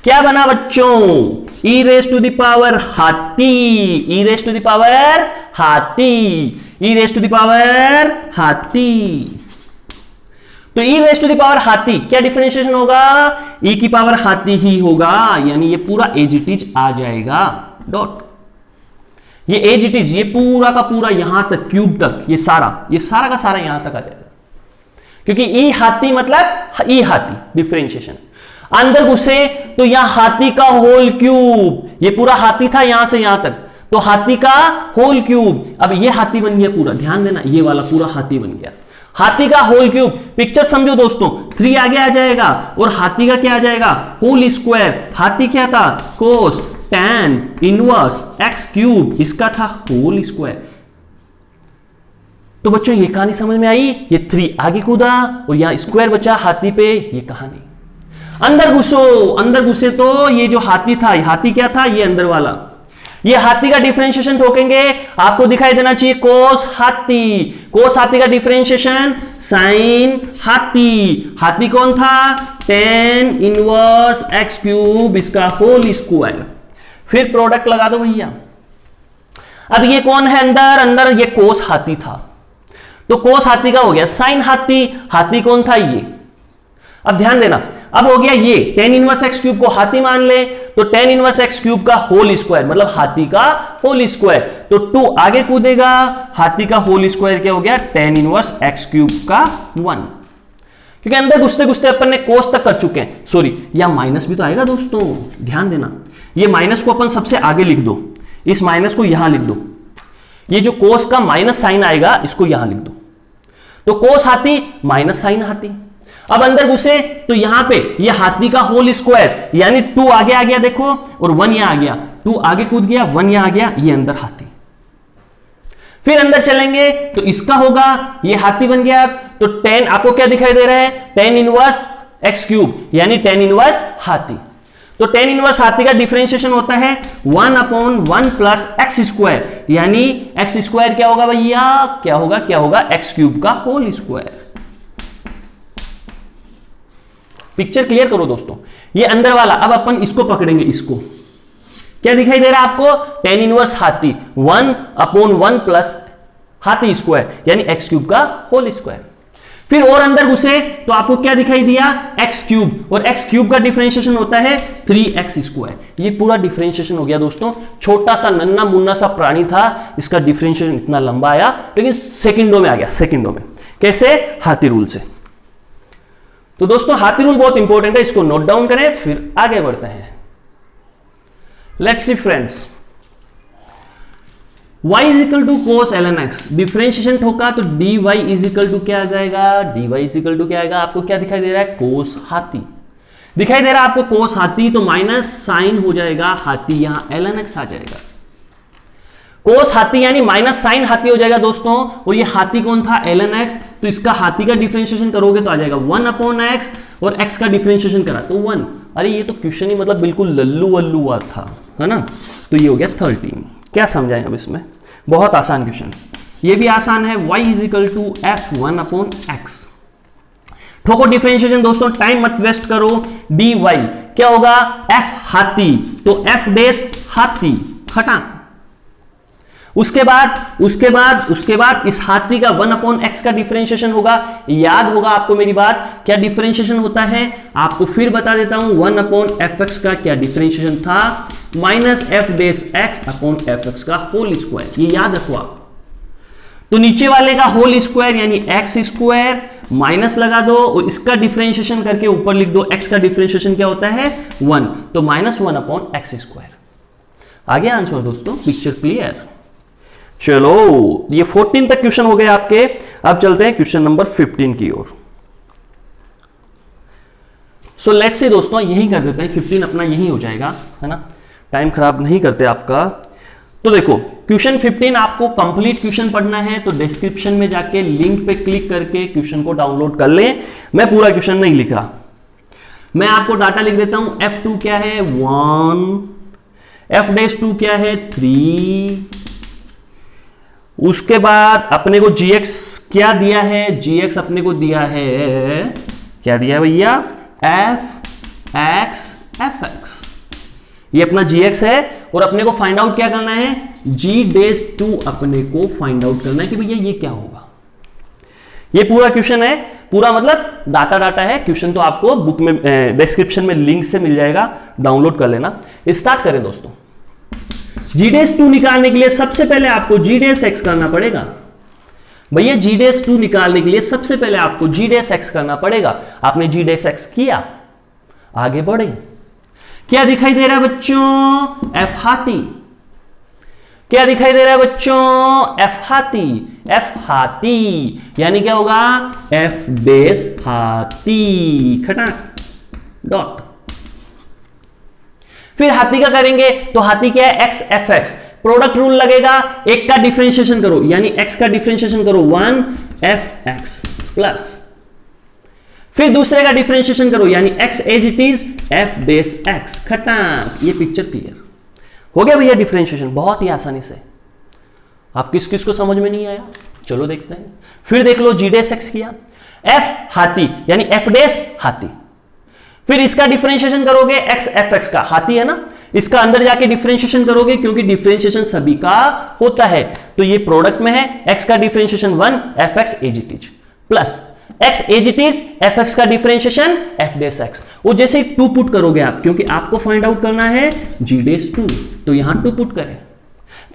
क्या बना बच्चों, e raise to the power हाथी, e raise to the power हाथी, e raise to the power हाथी। तो e raise to the power हाथी क्या डिफरेंशिएशन होगा, e की पावर हाथी ही होगा, यानी ये पूरा एज इट इज आ जाएगा, डॉट। ये एज इट इज, ये पूरा का पूरा यहां तक क्यूब तक, ये सारा का सारा यहां तक आ जाएगा, क्योंकि ई हाथी मतलब ई हाथी डिफरेंशिएशन। अंदर घुसे तो यहां हाथी का होल क्यूब, ये पूरा हाथी था यहां से यहां तक, तो हाथी का होल क्यूब। अब ये हाथी बन गया पूरा, ध्यान देना, ये वाला पूरा हाथी बन गया, हाथी का होल क्यूब। पिक्चर समझो दोस्तों, 3 आगे आ जाएगा और हाथी का क्या आ जाएगा, होल स्क्वायर। हाथी क्या था, कोस tan इनवर्स x क्यूब, इसका था होल स्क्वायर। तो बच्चों ये कहानी समझ में आई, ये 3 आगे कूदा और यहां स्क्वायर बचा हाथी पे, ये कहानी। अंदर घुसो, अंदर घुसे तो ये जो हाथी था, ये हाथी क्या था, ये अंदर वाला, ये हाथी का डिफरेंशिएशन ठोकेंगे, आपको दिखाई देना चाहिए कोस हाथी। कोस हाथी का डिफरेंशिएशन साइन हाथी। हाथी कौन था, tan इनवर्स x क्यूब, इसका होल स्क्वायर। फिर प्रोडक्ट लगा दो भैया। अब ये कौन है अंदर, अंदर ये कोस हाथी था, तो कोस हाथी का हो गया साइन हाथी। हाथी कौन था, ये। अब ध्यान देना, अब हो गया ये tan इनवर्स x क्यूब को हाथी मान ले, तो tan इनवर्स x क्यूब का होल स्क्वायर मतलब हाथी का होल स्क्वायर, तो 2 आगे कूदेगा, हाथी का होल स्क्वायर क्या हो गया, tan इनवर्स x क्यूब का 1। क्योंकि अंदर घुसते घुसते अपन ने कोस तक कर चुके हैं, सॉरी या माइनस भी तो आएगा दोस्तों, ध्यान देना, ये माइनस को अपन सबसे आगे लिख दो, इस माइनस को यहां लिख दो, ये जो कोस का माइनस साइन आएगा इसको यहां लिख दो, तो कोस हाथी माइनस साइन हाथी। अब अंदर घुसे तो यहां पे ये हाथी का होल स्क्वायर, यानी 2 आगे आ गया देखो, और 1 यहां आ गया, 2 आगे कूद गया, 1 यहां आ गया, ये अंदर हाथी। फिर अंदर चलेंगे तो इसका होगा, ये हाथी बन गया। तो tan आपको क्या दिखाई दे रहा है, tan इनवर्स x क्यूब, यानी tan इनवर्स हाथी। तो tan इनवर्स हाथी का डिफरेंशिएशन होता है 1/1 प्लस एक्स स्क्वायर, यानी एक्स स्क्वायर क्या होगा भैया, क्या होगा एक्स क्यूब का होल स्क्वायर। पिक्चर क्लियर करो दोस्तों, ये अंदर वाला। अब अपन इसको पकड़ेंगे, इसको क्या दिखाई दे रहा है आपको, tan इनवर्स हाथी 1/1 प्लस हाथी स्क्वायर, यानी एक्स क्यूब का होल स्क्वायर। फिर और अंदर घुसे तो आपको क्या दिखाई दिया, एक्स क्यूब, और एक्स क्यूब का डिफरेंशिएशन होता है 3x स्क्वायर। ये पूरा डिफरेंशिएशन हो गया दोस्तों। छोटा सा नन्ना मुन्ना सा प्राणी था, इसका डिफरेंशिएशन इतना लंबा आया, लेकिन सेकंडों में आ गया, सेकंडों में। कैसे, हाथी रूल से। तो दोस्तों हाथी रूल बहुत इंपॉर्टेंट है, इसको नोट डाउन करें, फिर आगे बढ़ते हैं। Let's see friends, y is equal to cos ln x, differentiation ठोका तो dy इज इक्वल टू क्या आ जाएगा, dy इज इक्वल टू क्या आएगा, आपको क्या दिखाई दे रहा है, कोस हाथी दिखाई दे रहा है आपको, कोस हाथी, तो माइनस साइन हो जाएगा हाथी, यहां ln x आ जाएगा। कोस हाथी यानी माइनस साइन हाथी हो जाएगा दोस्तों, और ये हाथी कौन था, ln x, तो इसका हाथी का डिफरेंशिएशन करोगे तो आ जाएगा 1/x, और x का डिफरेंशिएशन करा तो 1। अरे ये तो क्वेश्चन ही मतलब बिल्कुल लल्लू वल्लू हुआ था, है ना। तो ये हो गया 13। क्या समझाएं अब इसमें, बहुत आसान क्वेश्चन, ये भी आसान है। y is equal to f1/x, ठोको डिफरेंशिएशन दोस्तों, टाइम मत वेस्ट करो। dy क्या होगा, f हाथी, तो f डेस हाथी हटा, उसके बाद इस हाथी का 1/x का डिफरेंशिएशन होगा। याद होगा आपको मेरी बात, क्या डिफरेंशिएशन होता है, आपको फिर बता देता हूं। 1/fx का क्या डिफरेंशिएशन था, minus f dash x upon fx का होल स्क्वायर, ये याद रखो आप। तो नीचे वाले का होल स्क्वायर यानी x स्क्वायर, माइनस लगा दो और इसका डिफरेंशिएशन करके ऊपर लिख दो, x का डिफरेंशिएशन क्या होता है 1, तो -1/x स्क्वायर। आगे आंसर दोस्तों, पिक्चर क्लियर। चलो ये 14 तक क्वेश्चन हो गए आपके, अब चलते हैं क्वेश्चन नंबर 15 की ओर। सो लेट्स से दोस्तों यही कर देते हैं, 15 अपना यही हो जाएगा, है ना, टाइम खराब नहीं करते आपका। तो देखो क्वेश्चन 15 आपको कंप्लीट क्वेश्चन पढ़ना है, तो डिस्क्रिप्शन में जाके लिंक पे क्लिक करके क्वेश्चन को डाउनलोड कर लें। मैं पूरा क्वेश्चन नहीं लिख रहा, मैं आपको डाटा लिख देता हूं। f2 क्या है 1, f'2 क्या है 3, उसके बाद अपने को gx क्या दिया है, gx अपने को दिया है, क्या दिया है भैया, fx fx, ये अपना gx है, और अपने को फाइंड आउट क्या करना है, g'2 अपने को फाइंड आउट करना है कि भैया ये क्या होगा। ये पूरा क्वेश्चन है, पूरा मतलब डाटा है। क्वेश्चन तो आपको बुक में डिस्क्रिप्शन में लिंक से मिल जाएगा, डाउनलोड कर लेना। स्टार्ट करें दोस्तों। जी डेस 2 निकालने के लिए सबसे पहले आपको जी डेस एक्स करना पड़ेगा। भैया जी डेस 2 निकालने के लिए सबसे पहले आपको जी डेस एक्स करना पड़ेगा। आपने जी डेस एक्स किया, आगे बढ़े। क्या दिखाई दे रहा है बच्चों? एफ हाथी। क्या दिखाई दे रहा है बच्चों? एफ हाथी। एफ हाथी यानी क्या होगा? एफ डेस हाथी, खटाक डॉट। फिर हाथी का करेंगे तो हाथी क्या है? X F x. Product rule लगेगा, एक का डिफरेंशिएशन करो यानी एक्स का डिफरेंशिएशन करो 1 एफ एक्स प्लस, फिर दूसरे का डिफरेंशिएशन करो यानी x as it is f dash x, खटाक। ये पिक्चर क्लियर हो गया भैया डिफरेंशिएशन बहुत ही आसानी से। आप किस किस को समझ में नहीं आया? चलो देखते हैं। फिर देख लो जी डेस एक्स किया, एफ हाथी यानी एफ डेस हाथी, फिर इसका डिफरेंशिएशन करोगे एक्स एफ एक्स का, हाथी है ना, इसका अंदर जाके डिफरेंशिएशन करोगे क्योंकि डिफरेंशिएशन सभी का होता है, तो ये प्रोडक्ट में है। एक्स का differentiation 1 f x as it is plus x as it is f x का डिफरेंशिएशन एफ डेस एक्स। वो जैसे 2 पुट करोगे आप, क्योंकि आपको फाइंड आउट करना है जी डेस 2, तो यहां 2 पुट करें।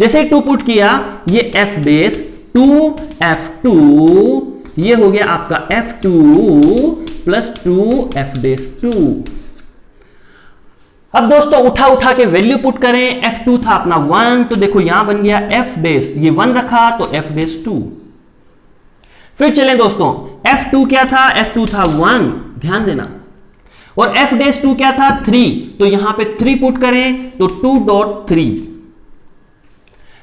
जैसे 2 पुट किया, ये एफ डेस 2 F2, ये हो गया आपका F2 प्लस 2 F डेस 2। अब दोस्तों उठा उठा के वैल्यू पुट करें। F2 था अपना 1, तो देखो यहां बन गया F डेस, ये 1 रखा तो F डेस 2। फिर चलें दोस्तों, F2 क्या था? F2 था 1, ध्यान देना, और F डेस 2 क्या था? 3, तो यहां पे 3 पुट करें तो 2.3।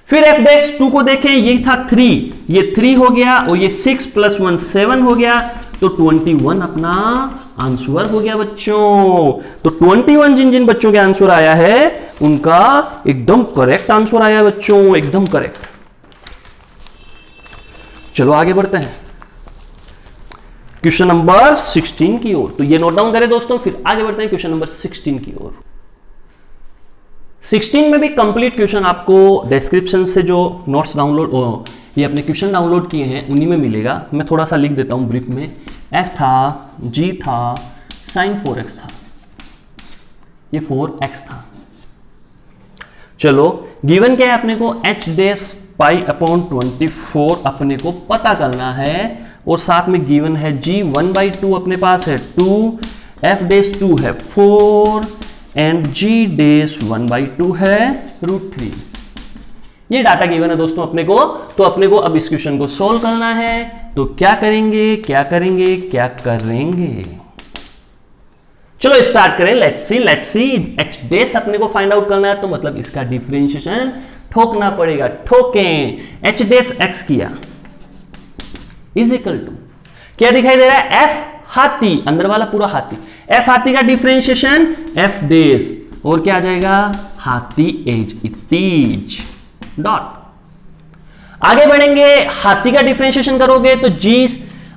फिर F डैश 2 को देखें, ये था 3, ये 3 हो गया और ये 6 प्लस 1 7 हो गया, तो 21 अपना आंसर हो गया बच्चों। तो 21 जिन जिन बच्चों के आंसर आया है उनका एकदम करेक्ट आंसर आया बच्चों, एकदम करेक्ट। चलो आगे बढ़ते हैं क्वेश्चन नंबर 16 की ओर। तो ये नोट डाउन करें दोस्तों, फिर आगे बढ़ते हैं क्वेश्चन नंबर 16 की ओर। 16 में भी कंप्लीट क्वेश्चन आपको डिस्क्रिप्शन से जो नोट्स डाउनलोड, ये अपने क्वेश्चन डाउनलोड किए हैं उन्हीं में मिलेगा। मैं थोड़ा सा लिख देता हूं ब्रीफ में। एफ था, जी था, साइन 4x था, ये 4x था। चलो गिवन क्या है अपने को? h डेस पाई अपॉन 24 अपने को पता करना है, और साथ में गिवन है g 1/2 अपने पास है 2, f डेस 2 है 4 एंड g डेस 1/2 है √3। ये डाटा गिवन है दोस्तों अपने को। तो अपने को अब इस क्वेश्चन को सॉल्व करना है, तो क्या करेंगे क्या करेंगे क्या करेंगे? चलो स्टार्ट करें। लेट्स सी h डेस अपने को फाइंड आउट करना है, तो मतलब इसका डिफरेंशिएशन ठोकना पड़ेगा। ठोकें, h डेस x किया इज इक्वल टू, क्या दिखाई दे रहा है? f हाथी, अंदर वाला पूरा हाथी, f हाथी का डिफरेंशिएशन f डेस, और क्या आ जाएगा? हाथी एज इट इज डॉट। आगे बढ़ेंगे, हाथी का डिफरेंशिएशन करोगे तो g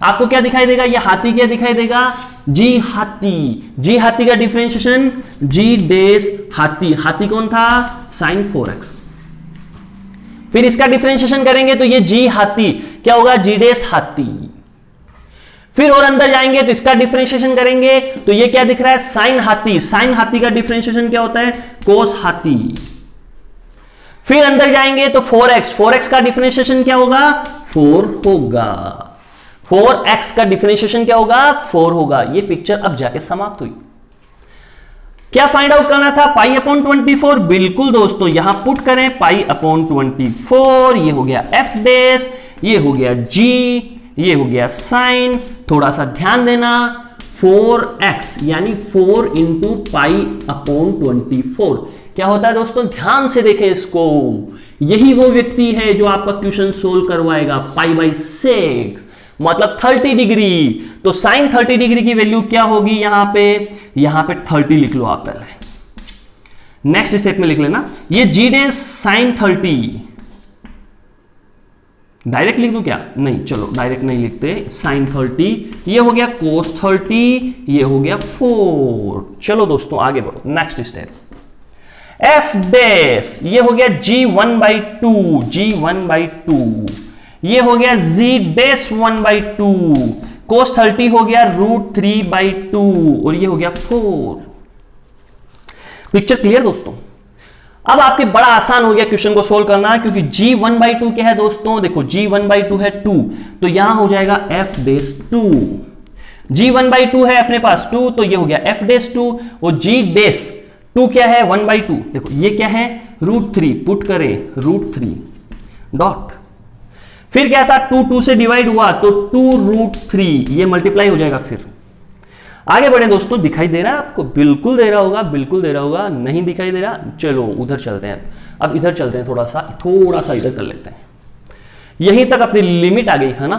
आपको क्या दिखाई देगा? ये हाथी क्या दिखाई देगा? g हाथी का डिफरेंशिएशन g डेस हाथी, हाथी कौन था? Sign 4x। फिर इसका डिफरेंशिएशन करेंगे तो ये g हाथी क्या होगा? g डेस हाथी। फिर और अंदर जाएंगे तो इसका डिफरेंशिएशन करेंगे तो ये क्या दिख रहा है? साइन हाथी, साइन हाथी का डिफरेंशिएशन क्या होता है? कोस हाथी। फिर अंदर जाएंगे तो 4x का डिफरेंशिएशन क्या होगा? 4 होगा। 4x का डिफरेंशिएशन क्या होगा? 4 होगा। ये पिक्चर अब जाके समाप्त हुई। क्या फाइंड आउट करना था? Pi upon 24। बिल्कुल दोस्तों, यहां पुट करें पाई अपॉन 24, ये हो गया f डेस, ये हो गया g, ये हो गया साइन। थोड़ा सा ध्यान देना, 4x यानी 4 इंटू पाई अपॉन 24 क्या होता है दोस्तों? ध्यान से देखें इसको। यही वो व्यक्ति है जो आपका क्वेश्चन सोल्व करवाएगा। पाई/6 मतलब 30 डिग्री। तो साइन 30 डिग्री की वैल्यू क्या होगी? यहां पे 30 लिख लो आप पहले। नेक्स्ट स्टेप में लिख लेना, ये g डेस साइन 30। डायरेक्ट लिख दूं क्या? नहीं, चलो डायरेक्ट नहीं लिखते। साइन 30, ये हो गया कोस 30, ये हो गया 4। चलो दोस्तों आगे बढ़ो, नेक्स्ट स्टेप। f डेस, ये हो गया g 1/2, ये हो गया z डेस 1/2, कोस 30 हो गया √3/2, और ये हो गया 4। पिक्चर क्लियर दोस्तों? अब आपके बड़ा आसान हो गया क्वेश्चन को सोल्व करना, क्योंकि g 1/2 क्या है दोस्तों, देखो g 1/2 है 2, तो यहां हो जाएगा f डेस 2। g 1/2 है अपने पास 2, तो ये हो गया f डेस 2, और g डेस 2 क्या है 1/2, देखो ये क्या है √3, पुट करें √3 डॉट, फिर क्या था 2 2 से डिवाइड हुआ तो 2√3, ये मल्टीप्लाई हो जाएगा। फिर आगे बढ़े दोस्तों, दिखाई दे रहा है आपको, बिल्कुल दे रहा होगा, बिल्कुल दे रहा होगा, नहीं दिखाई दे रहा, चलो उधर चलते हैं। अब इधर चलते हैं, थोड़ा सा इधर कर लेते हैं। यहीं तक अपनी लिमिट आ गई है ना,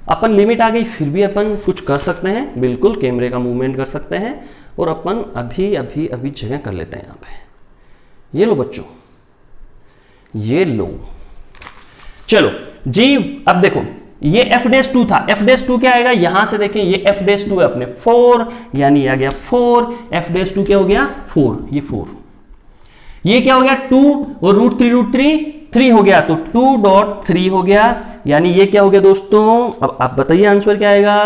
अपन लिमिट आ गई, फिर भी अपन कुछ कर सकते हैं, बिल्कुल कैमरे का मूवमेंट कर सकते हैं, और अपन अभी जगह कर लेते हैं यहाँ पे। ये लो बच्चों, ये लो, चलो जी। अब देखो ये f डेस 2 था, f डेस 2 क्या आएगा, यहां से देखें ये f डेस 2 है अपने 4, यानी आ गया 4, f डेस 2 क्या हो गया 4, ये 4, ये क्या हो गया 2 और √3 3 हो गया, तो 2.3 हो गया, यानी ये क्या हो गया दोस्तों। अब आप बताइए आंसर क्या आएगा,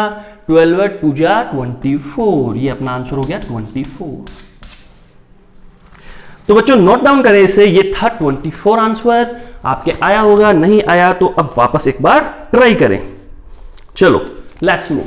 12 2 जा 24, ये अपना आंसर हो गया 24। तो बच्चों नोट डाउन करें इसे, ये था 24 आंसर। आपके आया होगा, नहीं आया तो अब वापस एक बार ट्राई करें। चलो let's move.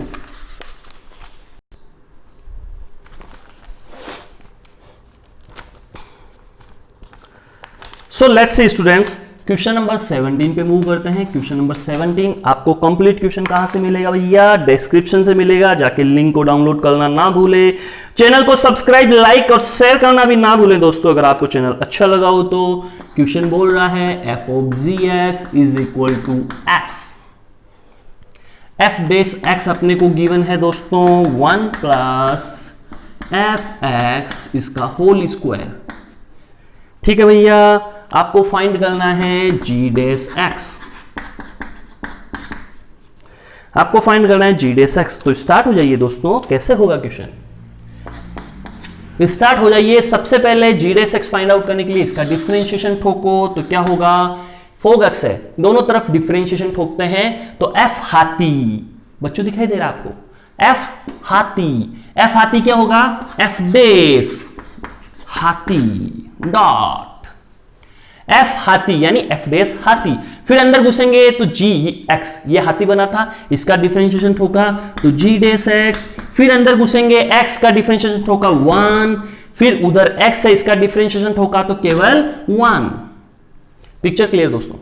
So let's see students, question number 17 पे मूव करते हैं। क्वेश्चन नंबर 17 आपको कंप्लीट क्वेश्चन कहां से मिलेगा भैया, डिस्क्रिप्शन से मिलेगा, जाके लिंक को डाउनलोड करना ना भूले, चैनल को सब्सक्राइब, लाइक और शेयर करना भी ना भूलें दोस्तों। अगर आपको चैनल अच्छा लगा हो तो क्वेश्चन बोल रहा है f of gx is equal to x, f dash x अपने को गिवन है दोस्तों 1 प्लस fx इसका होल स्क्वायर। ठीक है भैया, आपको फाइंड करना है g डेस x, आपको फाइंड करना है g डेस x। तो स्टार्ट हो जाइए दोस्तों, कैसे होगा क्वेश्चन, स्टार्ट हो जाइए। सबसे पहले g dash x find out करने के लिए इसका डिफरेंशिएशन ठोको, तो क्या होगा, फोग x है, दोनों तरफ डिफरेंशिएशन ठोकते हैं, तो f हाथी, बच्चों दिखाई दे रहा है आपको, f हाथी, f हाथी क्या होगा f डेस हाथी डॉट f हाथी, यानी f डेस हाथी। फिर अंदर घुसेंगे तो g x, ये हाथी बना था, इसका डिफरेंशिएशन ठोका तो g डेस x, फिर अंदर घुसेंगे x का डिफरेंशिएशन ठोका 1, फिर उधर x है, इसका डिफरेंशिएशन ठोका तो केवल 1। पिक्चर क्लियर दोस्तों।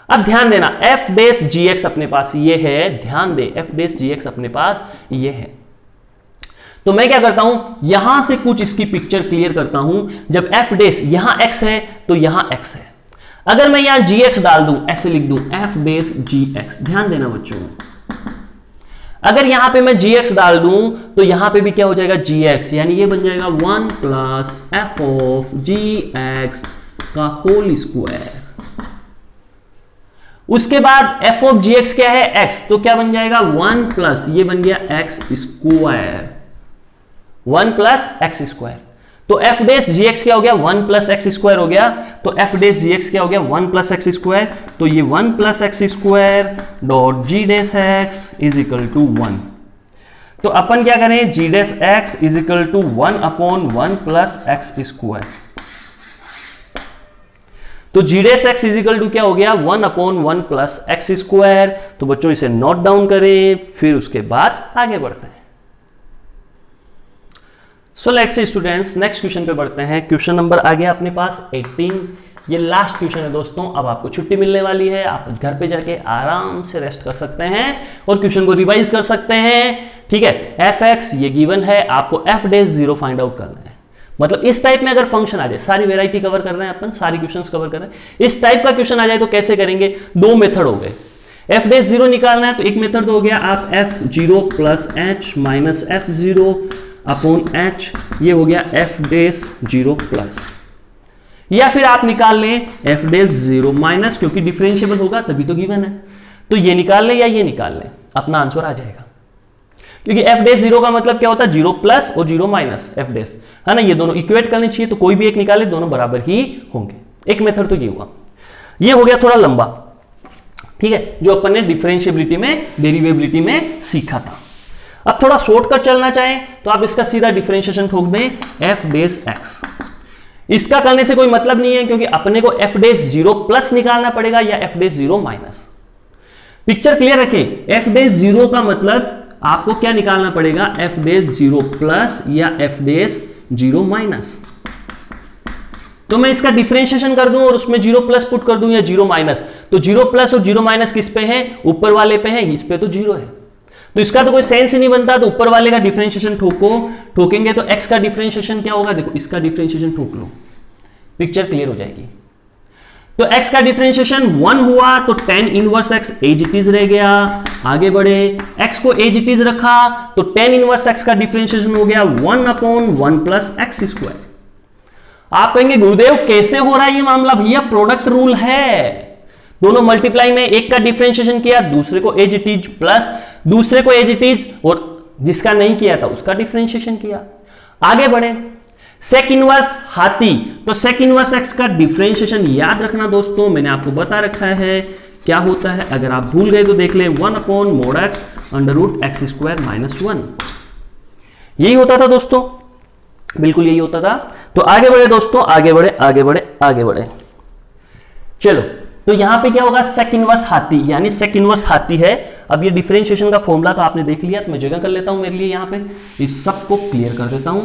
अब ध्यान देना, f डेस gx अपने पास ये है, ध्यान दे, f डेस gx अपने पास ये है, तो मैं क्या करता हूं, यहां से कुछ इसकी पिक्चर क्लियर करता हूं। जब f डेस यहां x है तो यहां x है, अगर मैं यहां gx डाल दूं, ऐसे लिख दूं f डेस gx, ध्यान देना बच्चों, अगर यहां पे मैं gx डाल दूं तो यहां पे भी क्या हो जाएगा gx, यानी ये बन जाएगा 1 प्लस f ऑफ gx का होल स्क्वायर। उसके बाद f ऑफ gx क्या है x, तो क्या बन जाएगा 1 प्लस, ये बन गया x square, 1 plus x square. तो f डेस gx क्या हो गया 1 प्लस एक्स स्क्वायर हो गया, तो f डेस gx क्या हो गया 1 प्लस एक्स स्क्वायर, तो ये 1 plus x square dot g dash x is equal to 1। तो अपन क्या करें, g dash x is equal to 1 upon 1 plus x square, तो g dash x is equal to क्या हो गया 1 अपॉन 1 प्लस एक्स स्क्वायर। तो बच्चों इसे नोट डाउन करें, फिर उसके बाद आगे बढ़ते हैं। So let's see students, next question पे बढ़ते हैं। क्वेश्चन नंबर आ गया अपने पास 18, ये लास्ट क्वेश्चन है दोस्तों। अब आपको छुट्टी मिलने वाली है, आप घर पे जाके आराम से रेस्ट कर सकते हैं और क्वेश्चन को रिवाइज कर सकते हैं। ठीक है, एफ एक्स ये गिवन है, आपको एफ डेस 0 फाइंड आउट करना है। मतलब इस टाइप में अगर फंक्शन आ जाए, सारी वेराइटी कवर कर रहे हैं अपन, सारी क्वेश्चंस कवर कर रहे हैं, इस टाइप का क्वेश्चन आ जाए तो कैसे करेंगे, दो मेथड हो गए। एफ डेस 0 निकालना है तो एक मेथड हो गया, आप f0 plus h minus f0 upon h, ये हो गया f डेस 0 प्लस, या फिर आप निकाल लें f डेस 0 माइनस, क्योंकि डिफरेंशिएबल होगा तभी तो गिवन है, तो ये निकाल लें या ये निकाल लें, अपना आंसर आ जाएगा। क्योंकि f डेस 0 का मतलब क्या होता है, 0 प्लस और 0 माइनस f डेस, है ना, ये दोनों इक्वेट करने चाहिए, तो कोई भी एक निकाले दोनों बराबर ही होंगे। एक मेथड तो ये हुआ, ये हो गया थोड़ा लंबा, ठीक है, जो अपन ने डिफरेंशिएबिलिटी में, डेरिवेबिलिटी में सीखा था। अब थोड़ा शॉर्टकट चलना चाहें तो आप इसका सीधा डिफरेंशिएशन ठोक दें, f डेस x, इसका करने से कोई मतलब नहीं है, क्योंकि अपने को f डैश 0 प्लस निकालना पड़ेगा या f dash 0 minus. Picture clear रखें, f डैश 0 का मतलब आपको क्या निकालना पड़ेगा, f डैश 0 प्लस या f डैश 0 माइनस। तो मैं इसका डिफरेंशिएशन कर दूं और उसमें 0 प्लस पुट कर दूं या 0 माइनस, तो 0 प्लस और 0 माइनस किस पे है, ऊपर वाले पे है, इस पे तो 0 है, तो इसका तो कोई सेंस ही नहीं बनता। तो ऊपर वाले का डिफरेंशिएशन ठोकेंगे तो x का डिफरेंशिएशन क्या होगा, देखो इसका डिफरेंशिएशन ठोक लो, पिक्चर क्लियर हो जाएगी। तो x का डिफरेंशिएशन 1 हुआ तो tan inverse x as it is रह गया। आगे बढ़े, x को एज इट इज रखा तो tan इनवर्स x का डिफरेंशिएशन हो गया 1/1 प्लस एक्स स्क्वायर। आप कहेंगे गुरुदेव कैसे हो रहा है ये मामला, भैया प्रोडक्ट रूल है, दोनों मल्टीप्लाई में एक का डिफरेंशिएशन किया, दूसरे को एज इट इज प्लस दूसरे को एज इट इज और जिसका नहीं किया था उसका डिफरेंशिएशन किया। आगे बढ़े, सेक इनवर्स हाथी, तो सेक इनवर्स एक्स का डिफरेंशिएशन याद रखना दोस्तों, मैंने आपको बता रखा है क्या होता है, अगर आप भूल गए तो देख ले, 1/mod x √x² - 1, यही होता था दोस्तों, बिल्कुल यही होता था। तो आगे बढ़े दोस्तों, आगे बढ़े आगे बढ़े आगे बढ़े, चलो तो यहां पे क्या होगा, सेक इनवर्स हाथी, यानी सेक इनवर्स हाथी है। अब ये डिफरेंशिएशन का फॉर्मूला तो आपने देख लिया, तो मैं जगह कर लेता हूं मेरे लिए, यहां पे इस सब को क्लियर कर देता हूं।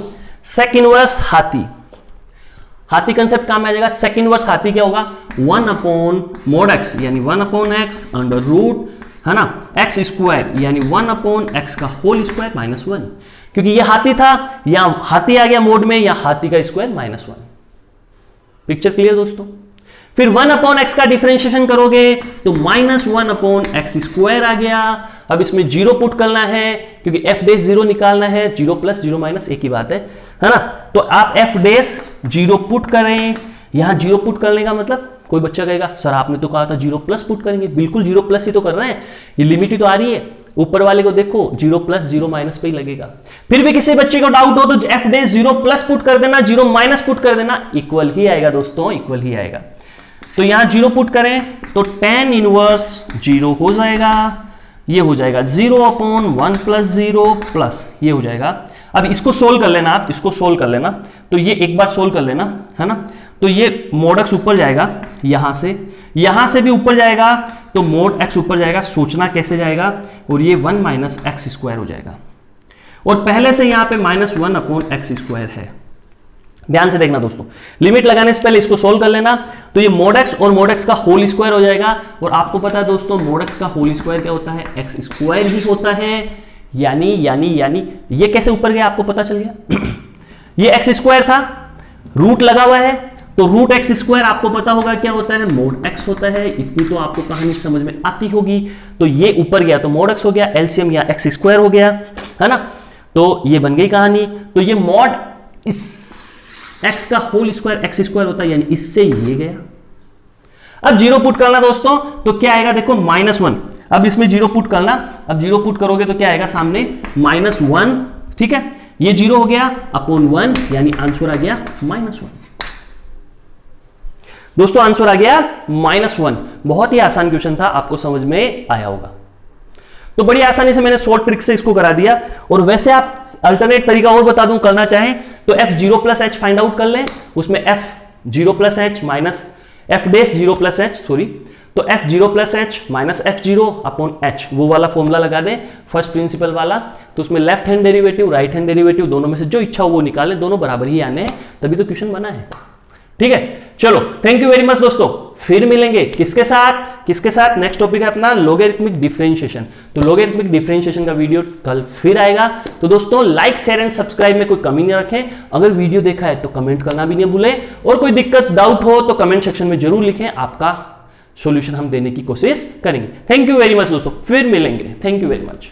सेक इनवर्स हाथी, हाथी कंसेप्ट काम में आ जाएगा। सेक इनवर्स हाथी क्या होगा, 1/mod x यानी 1/x अंडर रूट, है ना, x² यानी 1/x का होल स्क्वायर -1, क्योंकि ये हाथी था, या हाथी आ गया मोड में, या हाथी का स्क्वायर -1। पिक्चर क्लियर दोस्तों। फिर 1/x का डिफरेंशिएशन करोगे तो -1/x² आ गया। अब इसमें 0 पुट करना है, क्योंकि f डैश 0 निकालना है, 0 प्लस 0 माइनस एक ही बात है ना। तो आप f डैश 0 पुट करें, यहां 0 पुट करने का मतलब, कोई बच्चा कहेगा सर आपने तो कहा था 0 प्लस पुट करेंगे, बिल्कुल 0 प्लस ही तो कर रहे हैं, ये लिमिट ही तो आ रही है, ऊपर वाले को देखो 0 प्लस 0 माइनस पे ही लगेगा। फिर भी किसी बच्चे को डाउट हो तो f डैश 0 प्लस पुट कर देना, 0 माइनस पुट कर देना, इक्वल ही आएगा दोस्तों, इक्वल ही आएगा। तो यहां 0 पुट करें तो tan इनवर्स 0 हो जाएगा, ये हो जाएगा 0/1 + 0 प्लस ये हो जाएगा। अब इसको सोल्व कर लेना, आप इसको सोल्व कर लेना, तो ये एक बार सोल्व कर लेना, है ना। तो ये mod x ऊपर जाएगा, यहां से भी ऊपर जाएगा, तो mod x ऊपर जाएगा, सोचना कैसे जाएगा, और ये 1 - x² हो जाएगा, और पहले से यहां पे -1/x² है। ध्यान से देखना दोस्तों, लिमिट लगाने से पहले इसको सोल्व कर लेना, तो ये mod x और mod x का होल स्क्वायर हो जाएगा। और आपको पता है दोस्तों mod x का होल स्क्वायर क्या होता है, x² ही होता है, यानी ये कैसे ऊपर गया आपको पता चल गया। ये x² था, रूट लगा हुआ है, तो रूट x² आपको पता होगा क्या होता है, mod x होता है, इतनी तो आपको कहानी समझ में आती होगी। तो ये ऊपर गया तो mod x हो गया, एलसीएम या x² हो गया, है ना। तो ये बन गई कहानी। तो ये mod इस x का होल स्क्वायर x² होता है, यानी इससे ये गया। अब 0 पुट करना दोस्तों, तो क्या आएगा देखो -1। अब इसमें 0 पुट करना, अब 0 पुट करोगे तो क्या आएगा सामने -1, ठीक है, ये 0 हो गया /1, यानी आंसर आ गया -1। दोस्तों आंसर आ गया -1। बहुत ही आसान क्वेश्चन था, आपको समझ में आया होगा। तो बड़ी आसानी से मैंने शॉर्ट ट्रिक से इसको करा दिया। और वैसे आप अल्टरनेट तरीका और बता दूं करना चाहें तो f0 + h फाइंड आउट कर लें, उसमें f0 + h minus f dash 0 + h, sorry, तो f0 + h माइनस f0/h, वो वाला फॉर्मूला लगा दें फर्स्ट प्रिंसिपल वाला। तो उसमें left hand derivative, right hand derivative, दोनों में से जो इच्छा हो वो निकालें, दोनों बराबर ही आने हैं, तभी तो क्वेश्चन बना है। ठीक है, चलो थैंक यू वेरी मच दोस्तों, फिर मिलेंगे किसके साथ नेक्स्ट टॉपिक है अपना लॉगरिथमिक डिफरेंशिएशन। तो लॉगरिथमिक डिफरेंशिएशन का वीडियो कल फिर आएगा। तो दोस्तों लाइक शेयर एंड सब्सक्राइब में कोई कमी नहीं रखें। अगर वीडियो देखा है तो कमेंट करना भी नहीं भूलें, और कोई दिक्कत डाउट हो तो कमेंट सेक्शन में जरूर लिखें, आपका सॉल्यूशन हम देने की कोशिश करेंगे। थैंक यू वेरी मच दोस्तों, फिर मिलेंगे। Thank you very much.